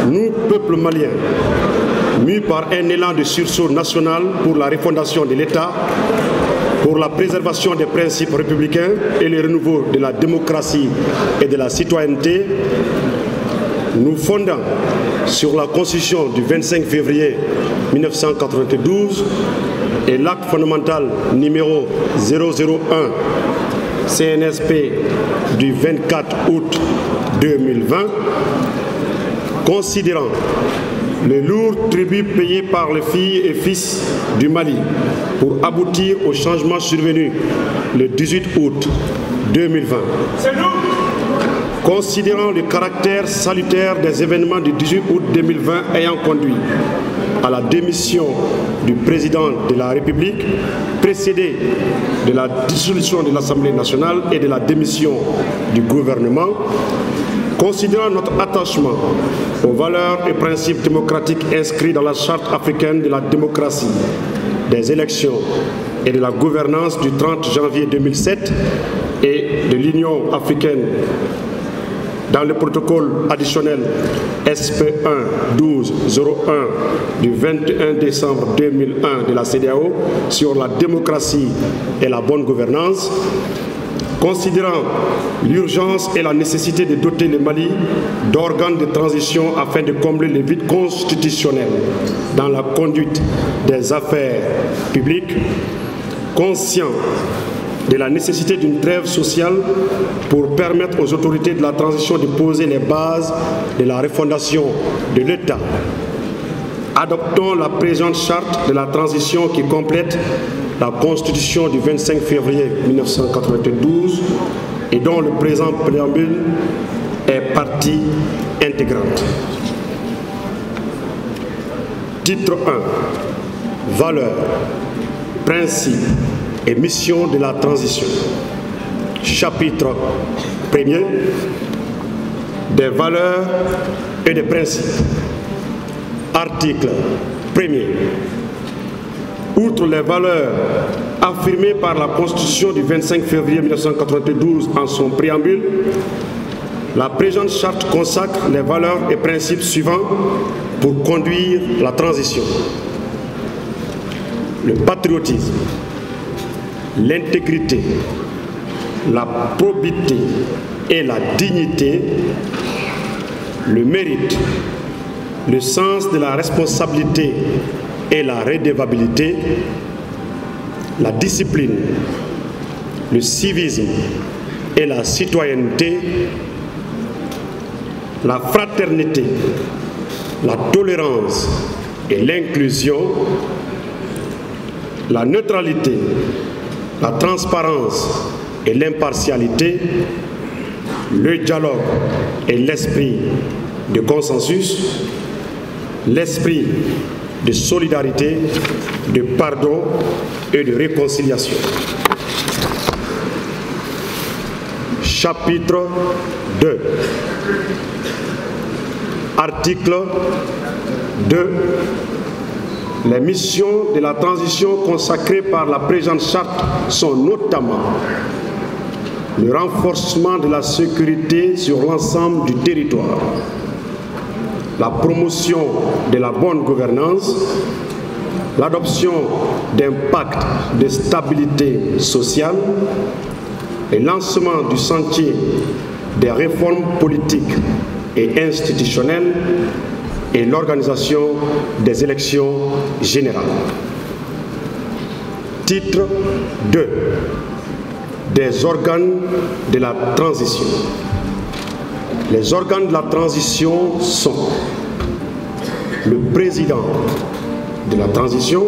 Nous, peuple malien, mus par un élan de sursaut national pour la refondation de l'État, pour la préservation des principes républicains et le renouveau de la démocratie et de la citoyenneté, nous fondons sur la Constitution du 25 février 1992 et l'acte fondamental numéro 001 CNSP du 24 août 2020, considérant le lourd tribut payé par les filles et fils du Mali pour aboutir au changement survenu le 18 août 2020. Considérant le caractère salutaire des événements du 18 août 2020 ayant conduit à la démission du président de la République, précédée de la dissolution de l'Assemblée nationale et de la démission du gouvernement, considérant notre attachement aux valeurs et principes démocratiques inscrits dans la Charte africaine de la démocratie, des élections et de la gouvernance du 30 janvier 2007 et de l'Union africaine dans le protocole additionnel SP1 1201 du 21 décembre 2001 de la CEDEAO sur la démocratie et la bonne gouvernance, considérant l'urgence et la nécessité de doter le Mali d'organes de transition afin de combler les vides constitutionnels dans la conduite des affaires publiques, conscient de la nécessité d'une trêve sociale pour permettre aux autorités de la transition de poser les bases de la refondation de l'État. Adoptons la présente charte de la transition qui complète la Constitution du 25 février 1992 et dont le présent préambule est partie intégrante. Titre 1. Valeurs, principes et mission de la transition. Chapitre 1er. Des valeurs et des principes. Article 1er. Outre les valeurs affirmées par la Constitution du 25 février 1992 en son préambule, la présente charte consacre les valeurs et principes suivants pour conduire la transition. Le patriotisme, l'intégrité, la probité et la dignité, le mérite, le sens de la responsabilité et la redevabilité, la discipline, le civisme et la citoyenneté, la fraternité, la tolérance et l'inclusion, la neutralité, la transparence et l'impartialité, le dialogue et l'esprit de consensus, l'esprit de solidarité, de pardon et de réconciliation. Chapitre 2. Article 2. Les missions de la transition consacrées par la présente charte sont notamment le renforcement de la sécurité sur l'ensemble du territoire, la promotion de la bonne gouvernance, l'adoption d'un pacte de stabilité sociale, le lancement du sentier des réformes politiques et institutionnelles et l'organisation des élections générales. Titre 2. Des organes de la transition. Les organes de la transition sont le président de la transition,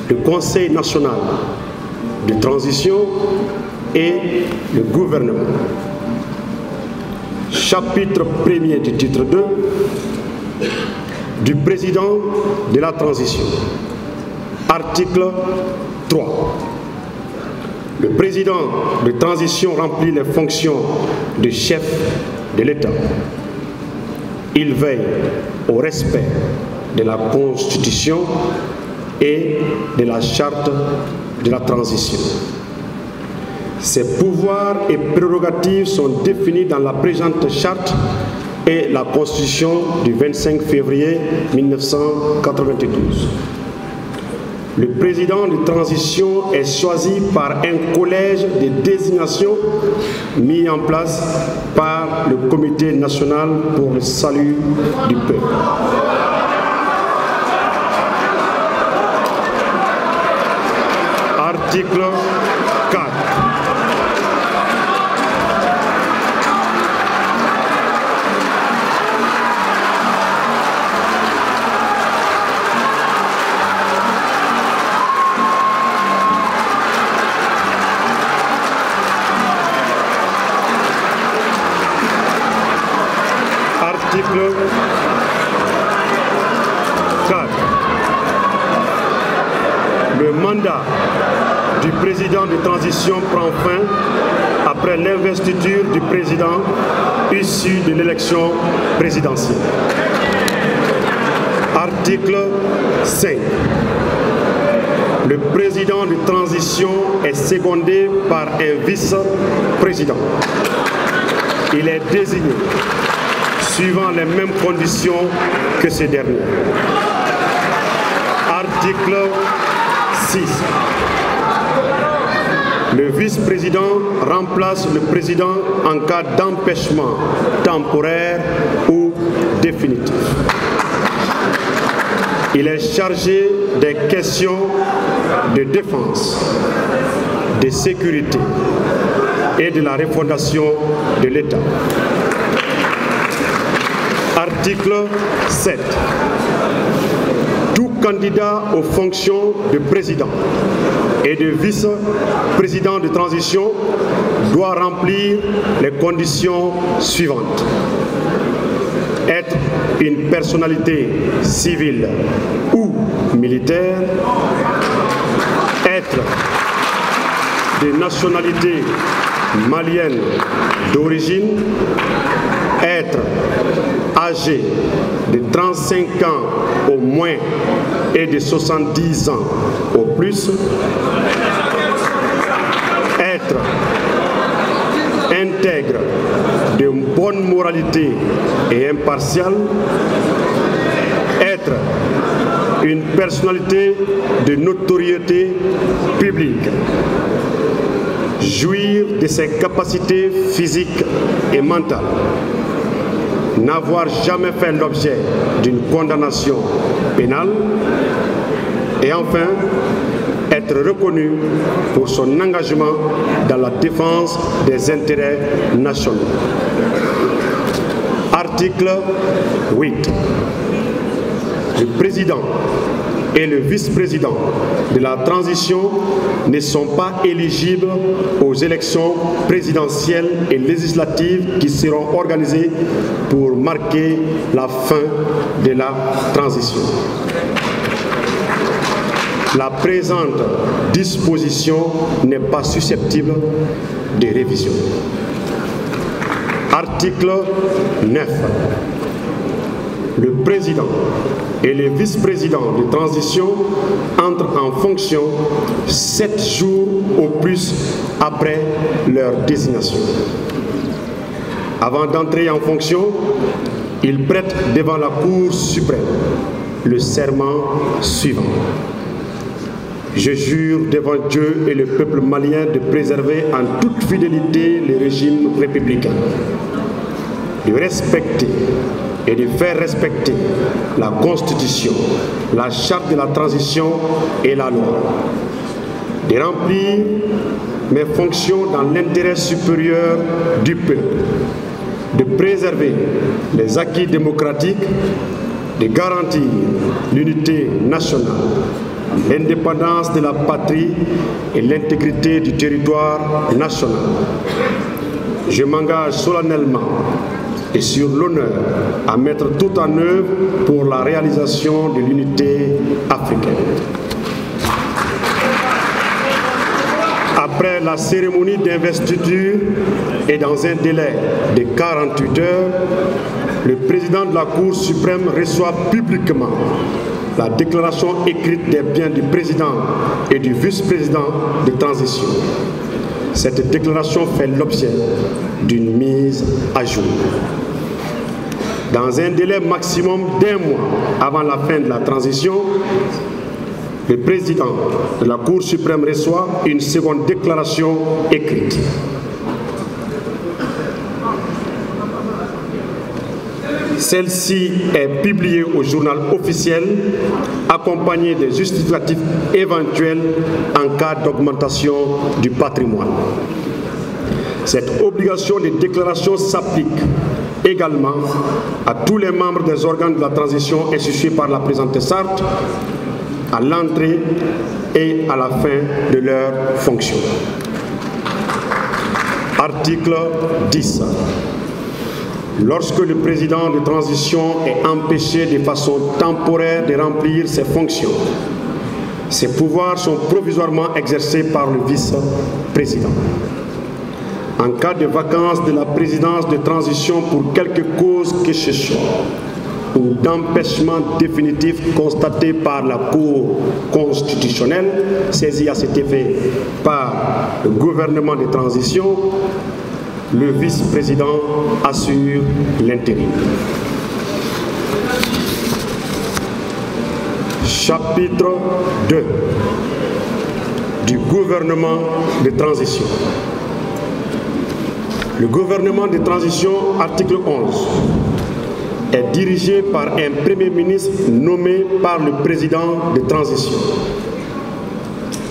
le Conseil national de transition et le gouvernement. Chapitre 1er du titre 2 du président de la transition. Article 3. Le président de transition remplit les fonctions de chef de l'État. Il veille au respect de la Constitution et de la charte de la transition. Ses pouvoirs et prérogatives sont définis dans la présente charte et la Constitution du 25 février 1992. Le président de transition est choisi par un collège de désignation mis en place par le Comité national pour le salut du peuple. Article 4. Article 4. Le mandat du président de transition prend fin après l'investiture du président issu de l'élection présidentielle. Article 5. Le président de transition est secondé par un vice-président. Il est désigné suivant les mêmes conditions que ces derniers. Article 6. Le vice-président remplace le président en cas d'empêchement temporaire ou définitif. Il est chargé des questions de défense, de sécurité et de la refondation de l'État. Article 7. Tout candidat aux fonctions de président et de vice-président de transition doit remplir les conditions suivantes. Être une personnalité civile ou militaire, être de nationalité malienne d'origine, être âgé de 35 ans au moins et de 70 ans au plus, être intègre, de bonne moralité et impartial, être une personnalité de notoriété publique, jouir de ses capacités physiques et mentales, n'avoir jamais fait l'objet d'une condamnation pénale et enfin être reconnu pour son engagement dans la défense des intérêts nationaux. Article 8. Le président et le vice-président de la transition ne sont pas éligibles aux élections présidentielles et législatives qui seront organisées pour marquer la fin de la transition. La présente disposition n'est pas susceptible de révision. Article 9. Le président et les vice-présidents de transition entrent en fonction 7 jours au plus après leur désignation. Avant d'entrer en fonction, ils prêtent devant la Cour suprême le serment suivant. Je jure devant Dieu et le peuple malien de préserver en toute fidélité le régime républicain, de respecter et de faire respecter la Constitution, la charte de la transition et la loi, de remplir mes fonctions dans l'intérêt supérieur du peuple, de préserver les acquis démocratiques, de garantir l'unité nationale, l'indépendance de la patrie et l'intégrité du territoire national. Je m'engage solennellement et sur l'honneur à mettre tout en œuvre pour la réalisation de l'unité africaine. Après la cérémonie d'investiture et dans un délai de 48 heures, le président de la Cour suprême reçoit publiquement la déclaration écrite des biens du président et du vice-président de transition. Cette déclaration fait l'objet d'une mise à jour. dans un délai maximum d'1 mois avant la fin de la transition, le président de la Cour suprême reçoit une seconde déclaration écrite. Celle-ci est publiée au journal officiel, accompagnée des justificatifs éventuels en cas d'augmentation du patrimoine. Cette obligation de déclaration s'applique également à tous les membres des organes de la transition institués par la présente charte, à l'entrée et à la fin de leur fonction. Article 10. Lorsque le président de transition est empêché de façon temporaire de remplir ses fonctions, ses pouvoirs sont provisoirement exercés par le vice-président. En cas de vacance de la présidence de transition pour quelque cause que ce soit, ou d'empêchement définitif constaté par la Cour constitutionnelle, saisie à cet effet par le gouvernement de transition, le vice-président assure l'intérim. Chapitre 2 du gouvernement de transition. Le gouvernement de transition, article 11, est dirigé par un Premier ministre nommé par le président de transition.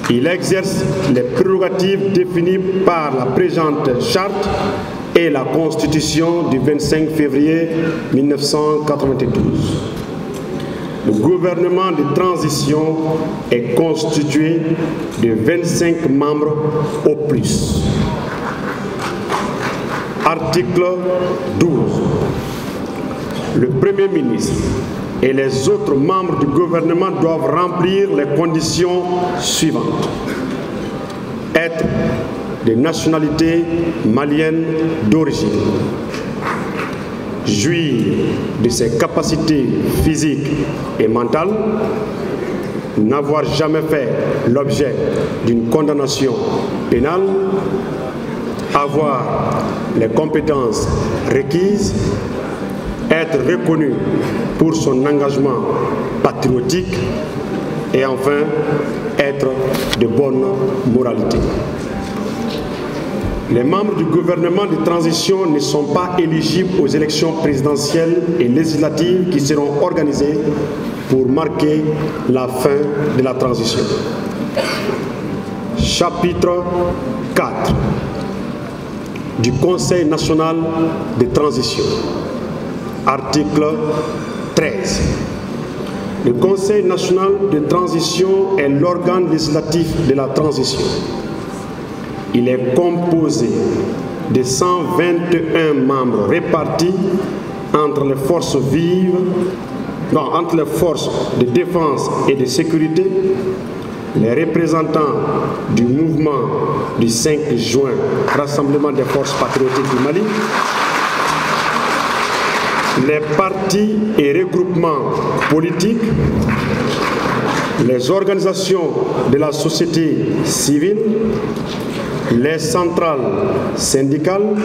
Il exerce les prérogatives définies par la présente charte et la Constitution du 25 février 1992. Le gouvernement de transition est constitué de 25 membres au plus. Article 12. Le Premier ministre et les autres membres du gouvernement doivent remplir les conditions suivantes. Être de nationalité malienne d'origine. Jouir de ses capacités physiques et mentales. N'avoir jamais fait l'objet d'une condamnation pénale. Avoir les compétences requises. Être reconnu pour son engagement patriotique et enfin être de bonne moralité. Les membres du gouvernement de transition ne sont pas éligibles aux élections présidentielles et législatives qui seront organisées pour marquer la fin de la transition. Chapitre 4 du Conseil national de transition. Article 13. Le Conseil national de transition est l'organe législatif de la transition. Il est composé de 121 membres répartis entre les forces vives, entre les forces de défense et de sécurité, les représentants du mouvement du 5 juin, Rassemblement des forces patriotiques du Mali, les partis et regroupements politiques, les organisations de la société civile, les centrales syndicales,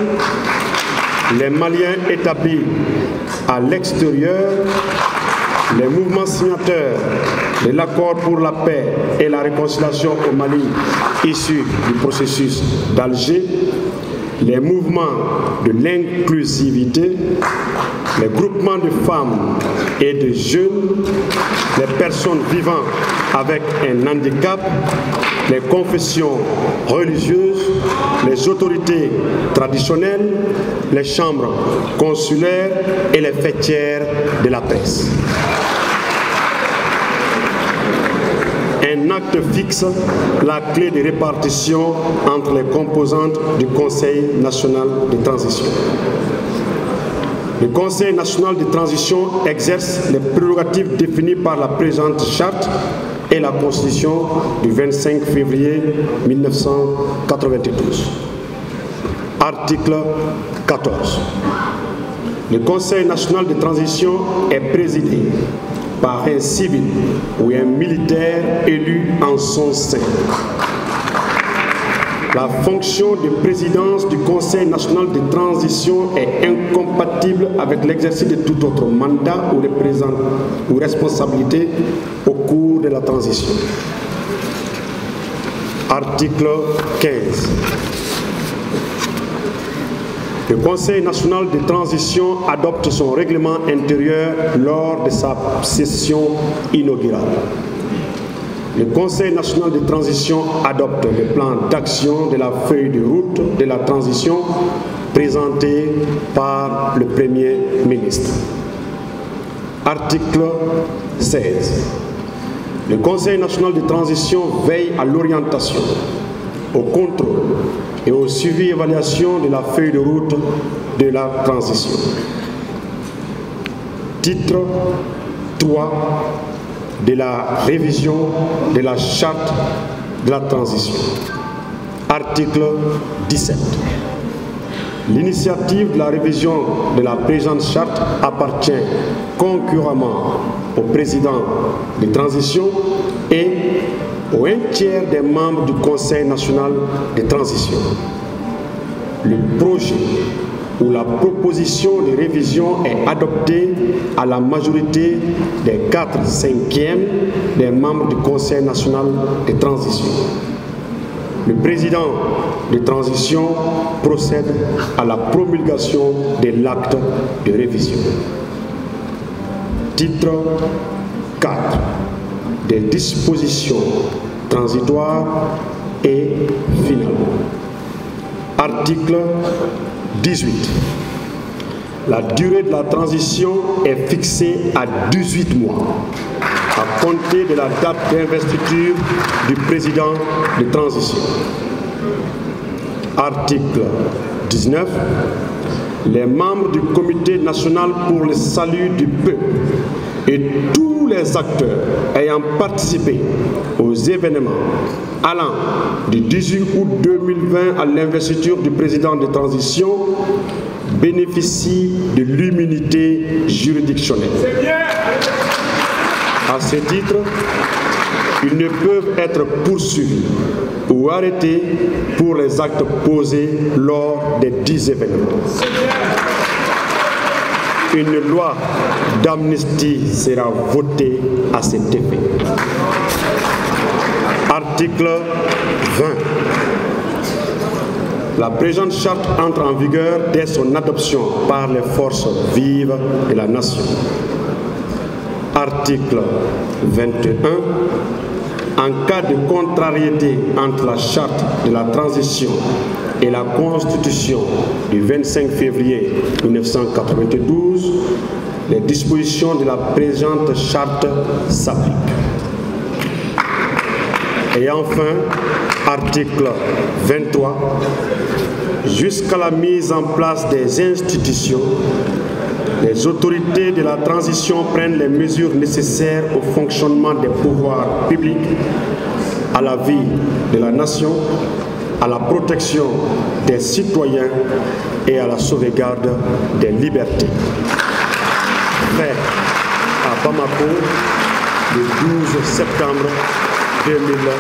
les Maliens établis à l'extérieur, les mouvements signataires de l'accord pour la paix et la réconciliation au Mali issus du processus d'Alger, les mouvements de l'inclusivité, les groupements de femmes et de jeunes, les personnes vivant avec un handicap, les confessions religieuses, les autorités traditionnelles, les chambres consulaires et les fêtières de la presse. Un acte fixe la clé de répartition entre les composantes du Conseil national de transition. Le Conseil national de transition exerce les prérogatives définies par la présente charte et la Constitution du 25 février 1992. Article 14. Le Conseil national de transition est présidé par un civil ou un militaire élu en son sein. La fonction de présidence du Conseil national de transition est incompatible avec l'exercice de tout autre mandat ou responsabilité au cours de la transition. Article 15. Le Conseil national de transition adopte son règlement intérieur lors de sa session inaugurale. Le Conseil national de transition adopte le plan d'action de la feuille de route de la transition présenté par le Premier ministre. Article 16. Le Conseil national de transition veille à l'orientation, au contrôle et au suivi et évaluation de la feuille de route de la transition. Titre 3 de la révision de la charte de la transition. Article 17. L'initiative de la révision de la présente charte appartient concurremment au président de transition et au 1/3 des membres du Conseil national de transition. Le projet ou la proposition de révision est adoptée à la majorité des 4/5 des membres du Conseil national de transition. Le président de transition procède à la promulgation de l'acte de révision. Titre 4. Des dispositions transitoires et finales. Article 18. La durée de la transition est fixée à 18 mois, à compter de la date d'investiture du président de transition. Article 19. Les membres du Comité national pour le salut du peuple et tous les acteurs ayant participé aux événements allant du 18 août 2020 à l'investiture du président de transition bénéficient de l'immunité juridictionnelle. À ce titre, ils ne peuvent être poursuivis ou arrêtés pour les actes posés lors des 10 événements. Une loi d'amnistie sera votée à cet effet. Article 20. La présente charte entre en vigueur dès son adoption par les forces vives de la nation. Article 21. En cas de contrariété entre la charte de la transition et la Constitution du 25 février 1992, les dispositions de la présente charte s'appliquent. Et enfin, article 23, jusqu'à la mise en place des institutions, les autorités de la transition prennent les mesures nécessaires au fonctionnement des pouvoirs publics, à la vie de la nation, à la protection des citoyens et à la sauvegarde des libertés. Fait à Bamako le 12 septembre 2020.